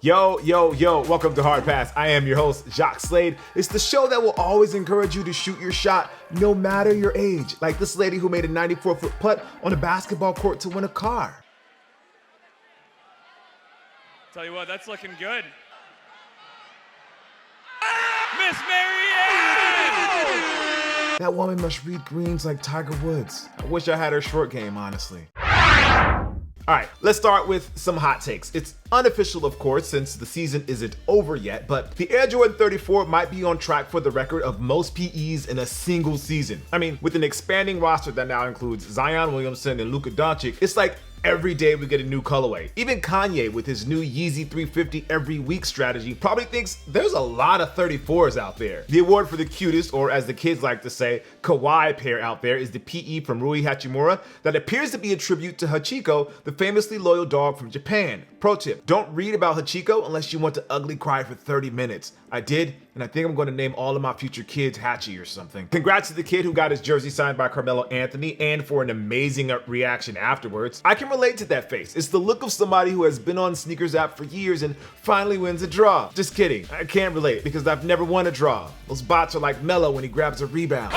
Yo, welcome to Hard Pass. I am your host, Jacques Slade. It's the show that will always encourage you to shoot your shot, no matter your age. Like this lady who made a 94-foot putt on a basketball court to win a car. Tell you what, that's looking good. Miss Marianne! That woman must read greens like Tiger Woods. I wish I had her short game, honestly. All right, let's start with some hot takes. It's unofficial, of course, since the season isn't over yet, but the Air Jordan 34 might be on track for the record of most PEs in a single season. I mean, with an expanding roster that now includes Zion Williamson and Luka Doncic, it's like every day we get a new colorway. Even Kanye, with his new Yeezy 350 every week strategy, probably thinks there's a lot of 34s out there. The award for the cutest, or as the kids like to say, kawaii pair out there is the PE from Rui Hachimura that appears to be a tribute to Hachiko, the famously loyal dog from Japan. Pro tip, don't read about Hachiko unless you want to ugly cry for 30 minutes. I did, and I think I'm going to name all of my future kids Hachi or something. Congrats to the kid who got his jersey signed by Carmelo Anthony and for an amazing reaction afterwards. I can relate to that face. It's the look of somebody who has been on Sneakers app for years and finally wins a draw. Just kidding. I can't relate because I've never won a draw. Those bots are like Melo when he grabs a rebound.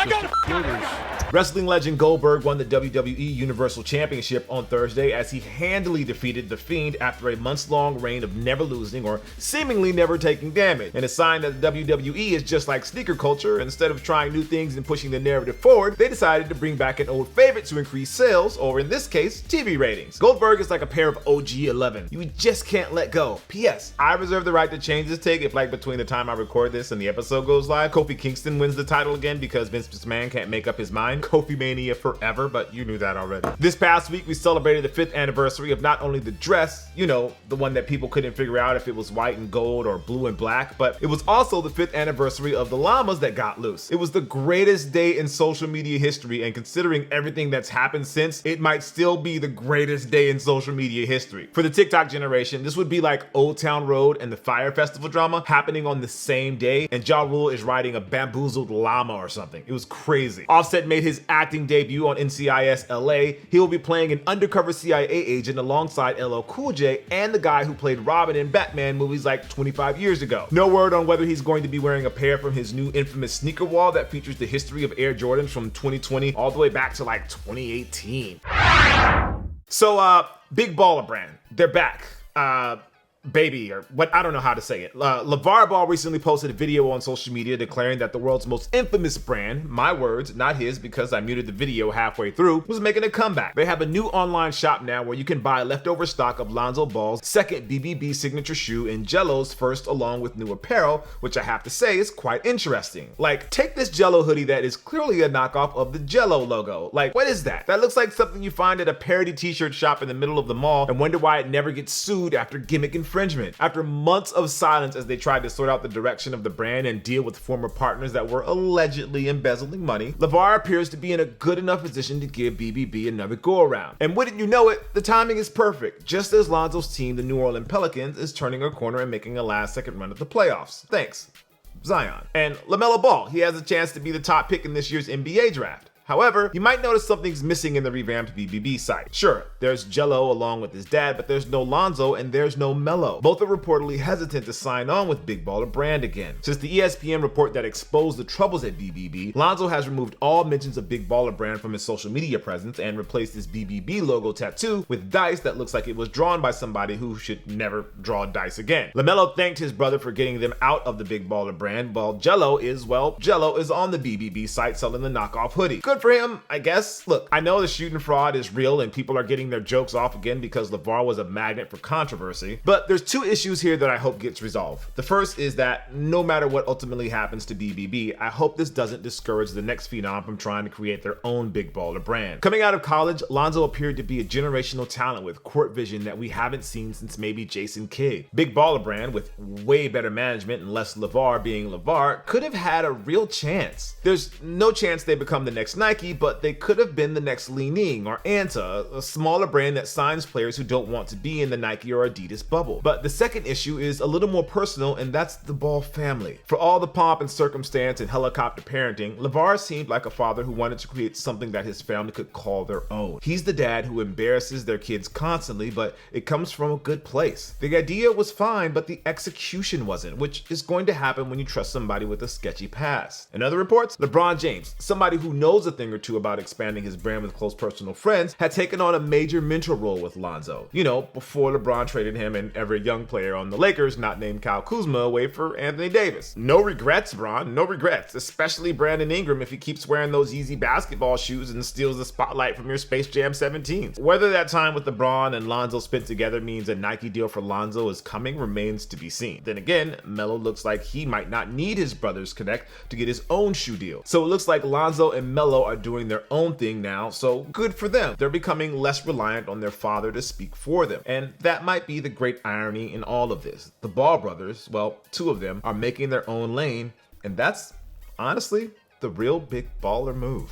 Wrestling legend Goldberg won the WWE Universal Championship on Thursday as he handily defeated The Fiend after a months-long reign of never losing or seemingly never taking damage. And a sign that the WWE is just like sneaker culture. Instead of trying new things and pushing the narrative forward, they decided to bring back an old favorite to increase sales, or in this case, TV ratings. Goldberg is like a pair of OG 11. You just can't let go. P.S. I reserve the right to change this take if, like, between the time I record this and the episode goes live, Kofi Kingston wins the title again because Vince McMahon can't make up his mind. Kofi Mania forever, but you knew that already. This past week, we celebrated the 5th anniversary of not only the dress, you know, the one that people couldn't figure out if it was white and gold or blue and black, but it was also the 5th anniversary of the llamas that got loose. It was the greatest day in social media history, and considering everything that's happened since, it might still be the greatest day in social media history. For the TikTok generation, this would be like Old Town Road and the Fire Festival drama happening on the same day, and Ja Rule is riding a bamboozled llama or something. It was crazy. Offset made his acting debut on NCIS LA. He will be playing an undercover CIA agent alongside LL Cool J and the guy who played Robin in Batman movies like 25 years ago. No word on whether he's going to be wearing a pair from his new infamous sneaker wall that features the history of Air Jordans from 2020 all the way back to like 2018. So, Big Baller Brand, they're back. Baby, or what, I don't know how to say it. LeVar Ball recently posted a video on social media declaring that the world's most infamous brand, my words, not his because I muted the video halfway through, was making a comeback. They have a new online shop now where you can buy leftover stock of Lonzo Ball's second BBB signature shoe and Jello's first, along with new apparel, which I have to say is quite interesting. Like, take this Jello hoodie that is clearly a knockoff of the Jello logo. Like, what is that? That looks like something you find at a parody t-shirt shop in the middle of the mall and wonder why it never gets sued after gimmick infringement. After months of silence as they tried to sort out the direction of the brand and deal with former partners that were allegedly embezzling money, LeVar appears to be in a good enough position to give BBB another go-around. And wouldn't you know it, the timing is perfect, just as Lonzo's team, the New Orleans Pelicans, is turning a corner and making a last-second run at the playoffs. Thanks, Zion. And LaMelo Ball, he has a chance to be the top pick in this year's NBA draft. However, you might notice something's missing in the revamped BBB site. Sure, there's Jello along with his dad, but there's no Lonzo and there's no Melo. Both are reportedly hesitant to sign on with Big Baller Brand again. Since the ESPN report that exposed the troubles at BBB, Lonzo has removed all mentions of Big Baller Brand from his social media presence and replaced his BBB logo tattoo with dice that looks like it was drawn by somebody who should never draw dice again. LaMelo thanked his brother for getting them out of the Big Baller Brand, while Jello is on the BBB site selling the knockoff hoodie. Good for him, I guess. Look, I know the shooting fraud is real and people are getting their jokes off again because LeVar was a magnet for controversy, but there's two issues here that I hope gets resolved. The first is that no matter what ultimately happens to BBB, I hope this doesn't discourage the next phenom from trying to create their own Big Baller Brand. Coming out of college, Lonzo appeared to be a generational talent with court vision that we haven't seen since maybe Jason Kidd. Big Baller Brand, with way better management and less LeVar being LeVar, could have had a real chance. There's no chance they become the next Nike, but they could have been the next Li-Ning or Anta, a smaller brand that signs players who don't want to be in the Nike or Adidas bubble. But the second issue is a little more personal, and that's the Ball family. For all the pomp and circumstance and helicopter parenting, LeVar seemed like a father who wanted to create something that his family could call their own. He's the dad who embarrasses their kids constantly, but it comes from a good place. The idea was fine, but the execution wasn't, which is going to happen when you trust somebody with a sketchy past. In other reports, LeBron James, somebody who knows a thing or two about expanding his brand with close personal friends, had taken on a major mentor role with Lonzo. You know, before LeBron traded him and every young player on the Lakers not named Kyle Kuzma away for Anthony Davis. No regrets, Bron, no regrets, especially Brandon Ingram if he keeps wearing those Yeezy basketball shoes and steals the spotlight from your Space Jam 17s. Whether that time with LeBron and Lonzo spent together means a Nike deal for Lonzo is coming remains to be seen. Then again, Melo looks like he might not need his brother's connect to get his own shoe deal. So it looks like Lonzo and Melo are doing their own thing now, so good for them. They're becoming less reliant on their father to speak for them. And that might be the great irony in all of this. The Ball brothers, well, two of them, are making their own lane, and that's honestly the real big baller move.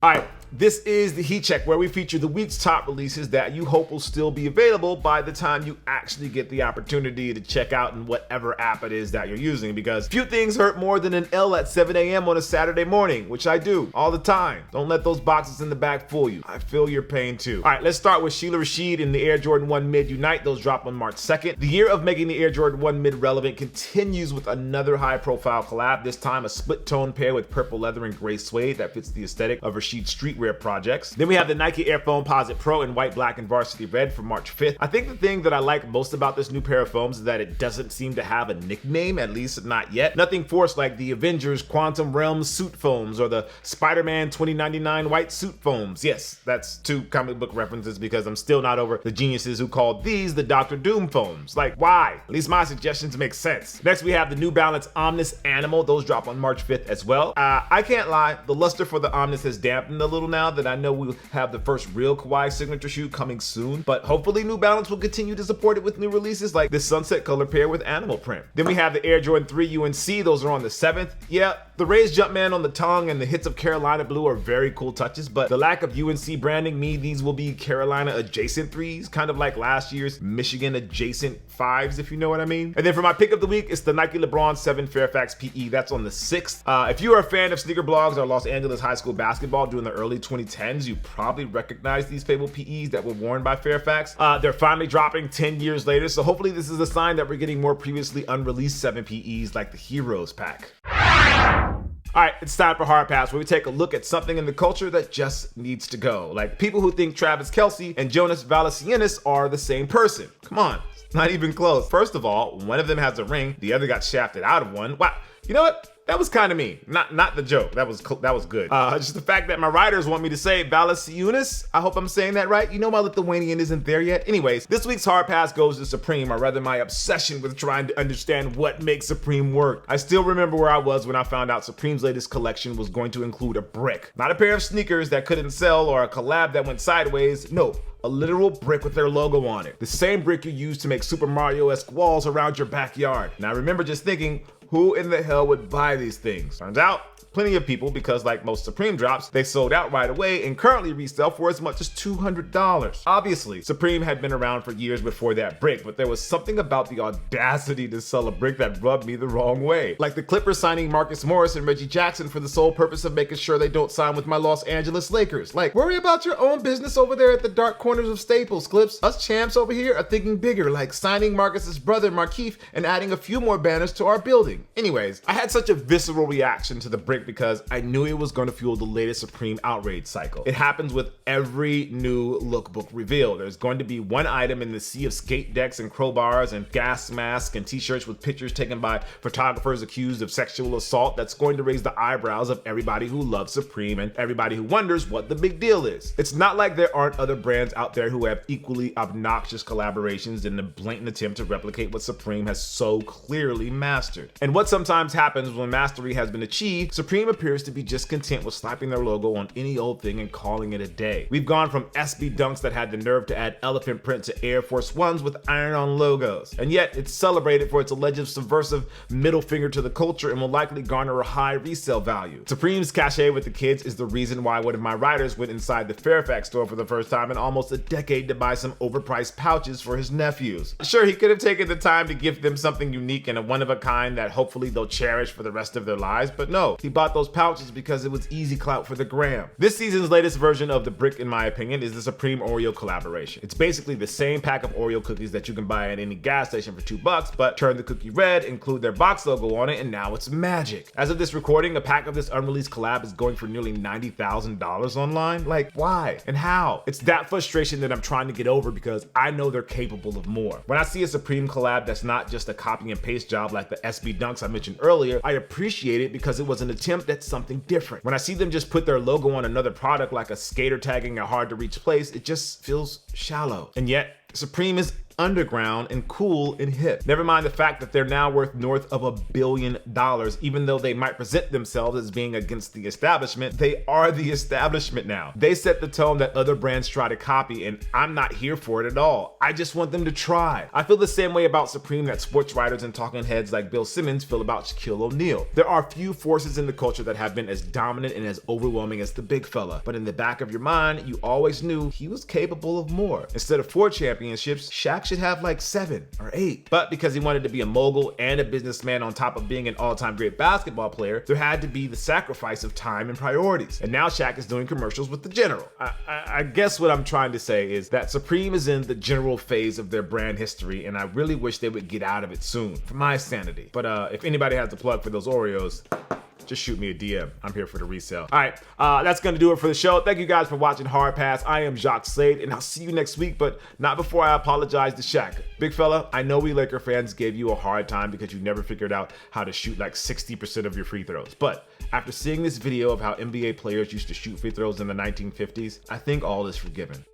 All right, this is the Heat Check, where we feature the week's top releases that you hope will still be available by the time you actually get the opportunity to check out in whatever app it is that you're using, because few things hurt more than an L at 7 a.m. on a Saturday morning, which I do all the time. Don't let those boxes in the back fool you. I feel your pain too. All right, let's start with Sheila Rashid and the Air Jordan 1 Mid Unite. Those drop on March 2nd. The year of making the Air Jordan 1 Mid relevant continues with another high-profile collab, this time a split-tone pair with purple leather and gray suede that fits the aesthetic of Rashid's streetwear projects. Then we have the Nike Air Foam Posit Pro in white, black, and varsity red for March 5th. I think the thing that I like most about this new pair of foams is that it doesn't seem to have a nickname, at least not yet. Nothing forced like the Avengers Quantum Realm suit foams or the Spider-Man 2099 white suit foams. Yes, that's two comic book references because I'm still not over the geniuses who called these the Dr. Doom foams. Like, why? At least my suggestions make sense. Next, we have the New Balance Omnis Animal. Those drop on March 5th as well. I can't lie, the luster for the Omnis has dampened a little now that I know we'll have the first real Kawhi signature shoe coming soon, but hopefully New Balance will continue to support it with new releases like this sunset color pair with animal print. Then we have the Air Jordan 3 UNC. Those are on the 7th. Yeah, the raised Jumpman on the tongue and the hits of Carolina blue are very cool touches, but the lack of UNC branding means these will be Carolina adjacent 3s, kind of like last year's Michigan adjacent 5s, if you know what I mean. And then for my pick of the week, it's the Nike LeBron 7 Fairfax PE. That's on the 6th. If you are a fan of sneaker blogs or Los Angeles high school basketball during the early 2010s, you probably recognize these fabled PEs that were worn by Fairfax. They're finally dropping 10 years later, so hopefully this is a sign that we're getting more previously unreleased 7 PEs like the Heroes pack. All right, it's time for Hard Pass, where we take a look at something in the culture that just needs to go. Like people who think Travis Kelce and Jonas Valanciunas are the same person. Come on, it's not even close. First of all, one of them has a ring, the other got shafted out of one. Wow, you know what? That was kind of mean. Not the joke. That was good. Just the fact that my writers want me to say Valanciunas. I hope I'm saying that right. You know my Lithuanian isn't there yet. Anyways, this week's Hard Pass goes to Supreme, or rather my obsession with trying to understand what makes Supreme work. I still remember where I was when I found out Supreme's latest collection was going to include a brick. Not a pair of sneakers that couldn't sell or a collab that went sideways. No, a literal brick with their logo on it. The same brick you use to make Super Mario-esque walls around your backyard. And I remember just thinking, who in the hell would buy these things? Turns out, plenty of people, because like most Supreme drops, they sold out right away and currently resell for as much as $200. Obviously, Supreme had been around for years before that brick, but there was something about the audacity to sell a brick that rubbed me the wrong way. Like the Clippers signing Marcus Morris and Reggie Jackson for the sole purpose of making sure they don't sign with my Los Angeles Lakers. Like, worry about your own business over there at the dark corners of Staples, Clips. Us champs over here are thinking bigger, like signing Marcus's brother Markeith and adding a few more banners to our building. Anyways, I had such a visceral reaction to the brick because I knew it was going to fuel the latest Supreme outrage cycle. It happens with every new lookbook reveal. There's going to be one item in the sea of skate decks and crowbars and gas masks and t-shirts with pictures taken by photographers accused of sexual assault that's going to raise the eyebrows of everybody who loves Supreme and everybody who wonders what the big deal is. It's not like there aren't other brands out there who have equally obnoxious collaborations in a blatant attempt to replicate what Supreme has so clearly mastered. And what sometimes happens when mastery has been achieved, Supreme Supreme appears to be just content with slapping their logo on any old thing and calling it a day. We've gone from SB Dunks that had the nerve to add elephant print to Air Force Ones with iron-on logos. And yet, it's celebrated for its alleged subversive middle finger to the culture and will likely garner a high resale value. Supreme's cachet with the kids is the reason why one of my writers went inside the Fairfax store for the first time in almost a decade to buy some overpriced pouches for his nephews. Sure, he could have taken the time to gift them something unique and a one-of-a-kind that hopefully they'll cherish for the rest of their lives, but no, he bought those pouches because it was easy clout for the gram. This season's latest version of the brick, in my opinion, is the Supreme Oreo collaboration. It's basically the same pack of Oreo cookies that you can buy at any gas station for $2, but turn the cookie red, include their box logo on it, and now it's magic. As of this recording, a pack of this unreleased collab is going for nearly $90,000 online. Like, why and how? It's that frustration that I'm trying to get over because I know they're capable of more. When I see a Supreme collab that's not just a copy and paste job like the SB Dunks I mentioned earlier, I appreciate it because it was an attempt at something different. When I see them just put their logo on another product like a skater tagging a hard to reach place, it just feels shallow. And yet, Supreme is underground and cool and hip. Never mind the fact that they're now worth north of $1 billion. Even though they might present themselves as being against the establishment, they are the establishment now. They set the tone that other brands try to copy, and I'm not here for it at all. I just want them to try. I feel the same way about Supreme that sports writers and talking heads like Bill Simmons feel about Shaquille O'Neal. There are few forces in the culture that have been as dominant and as overwhelming as the big fella, but in the back of your mind, you always knew he was capable of more. Instead of 4 championships, Shaq should have like 7 or 8. But because he wanted to be a mogul and a businessman on top of being an all-time great basketball player, there had to be the sacrifice of time and priorities. And now Shaq is doing commercials with the General. I guess what I'm trying to say is that Supreme is in the general phase of their brand history, and I really wish they would get out of it soon for my sanity. But if anybody has the plug for those Oreos, just shoot me a DM. I'm here for the resale. All right, that's gonna do it for the show. Thank you guys for watching Hard Pass. I am Jacques Slade, and I'll see you next week, but not before I apologize to Shaq. Big fella, I know we Laker fans gave you a hard time because you never figured out how to shoot like 60% of your free throws. But after seeing this video of how NBA players used to shoot free throws in the 1950s, I think all is forgiven.